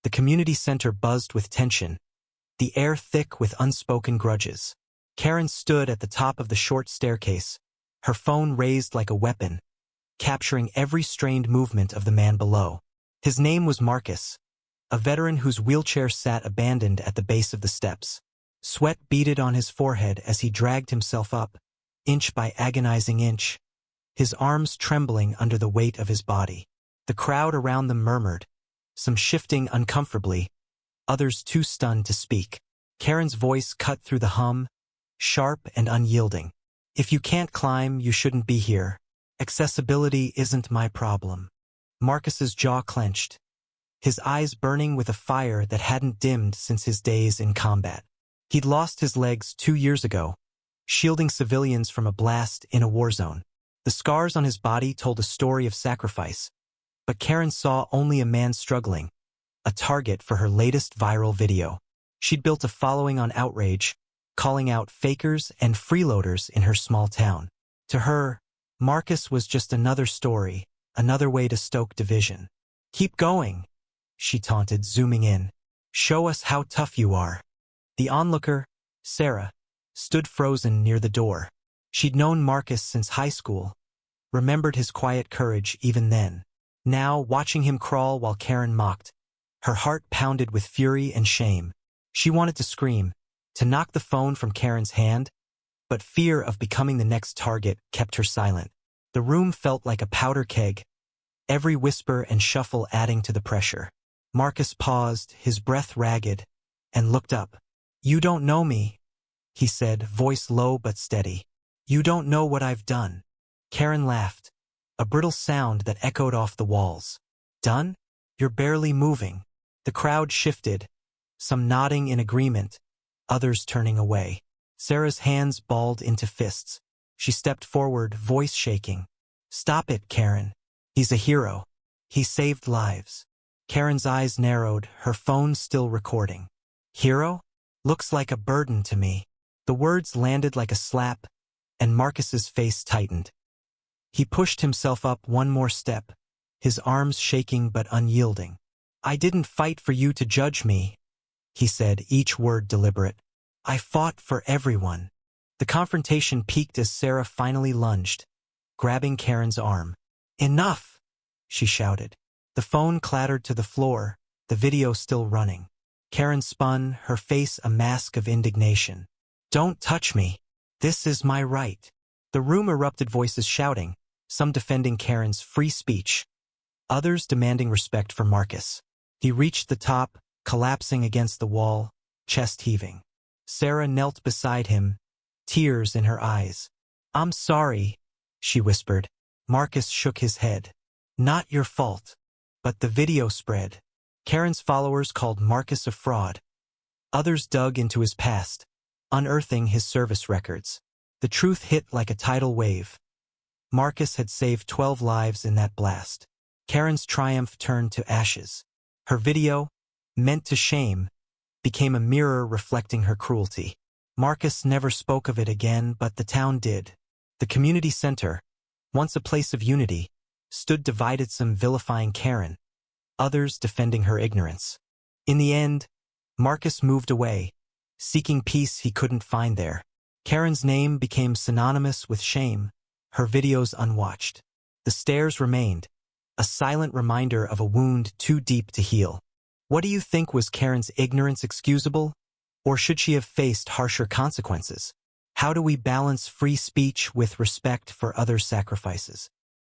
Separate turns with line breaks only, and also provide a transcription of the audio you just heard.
The community center buzzed with tension, the air thick with unspoken grudges. Karen stood at the top of the short staircase, her phone raised like a weapon, capturing every strained movement of the man below. His name was Marcus, a veteran whose wheelchair sat abandoned at the base of the steps. Sweat beaded on his forehead as he dragged himself up, inch by agonizing inch, his arms trembling under the weight of his body. The crowd around them murmured, some shifting uncomfortably, others too stunned to speak. Karen's voice cut through the hum, sharp and unyielding. If you can't climb, you shouldn't be here. Accessibility isn't my problem. Marcus's jaw clenched, his eyes burning with a fire that hadn't dimmed since his days in combat. He'd lost his legs 2 years ago, shielding civilians from a blast in a war zone. The scars on his body told a story of sacrifice, but Karen saw only a man struggling, a target for her latest viral video. She'd built a following on outrage, calling out fakers and freeloaders in her small town. To her, Marcus was just another story, another way to stoke division. "Keep going," she taunted, zooming in. "Show us how tough you are." The onlooker, Sarah, stood frozen near the door. She'd known Marcus since high school, remembered his quiet courage even then. Now, watching him crawl while Karen mocked, her heart pounded with fury and shame. She wanted to scream, to knock the phone from Karen's hand, but fear of becoming the next target kept her silent. The room felt like a powder keg, every whisper and shuffle adding to the pressure. Marcus paused, his breath ragged, and looked up. "You don't know me," he said, voice low but steady. "You don't know what I've done." Karen laughed, a brittle sound that echoed off the walls. "Done? You're barely moving." The crowd shifted, some nodding in agreement, others turning away. Sarah's hands balled into fists. She stepped forward, voice shaking. "Stop it, Karen. He's a hero. He saved lives." Karen's eyes narrowed, her phone still recording. "Hero? Looks like a burden to me." The words landed like a slap, and Marcus's face tightened. He pushed himself up one more step, his arms shaking but unyielding. "I didn't fight for you to judge me," he said, each word deliberate. "I fought for everyone." The confrontation peaked as Sarah finally lunged, grabbing Karen's arm. "Enough!" she shouted. The phone clattered to the floor, the video still running. Karen spun, her face a mask of indignation. "Don't touch me. This is my right." The room erupted, voices shouting, some defending Karen's free speech, others demanding respect for Marcus. He reached the top, collapsing against the wall, chest heaving. Sarah knelt beside him, tears in her eyes. "I'm sorry," she whispered. Marcus shook his head. "Not your fault." But the video spread. Karen's followers called Marcus a fraud. Others dug into his past, unearthing his service records. The truth hit like a tidal wave. Marcus had saved 12 lives in that blast. Karen's triumph turned to ashes. Her video, meant to shame, became a mirror reflecting her cruelty. Marcus never spoke of it again, but the town did. The community center, once a place of unity, stood divided, some vilifying Karen, others defending her ignorance. In the end, Marcus moved away, seeking peace he couldn't find there. Karen's name became synonymous with shame, her videos unwatched. The stairs remained, a silent reminder of a wound too deep to heal. What do you think, was Karen's ignorance excusable? Or should she have faced harsher consequences? How do we balance free speech with respect for others' sacrifices?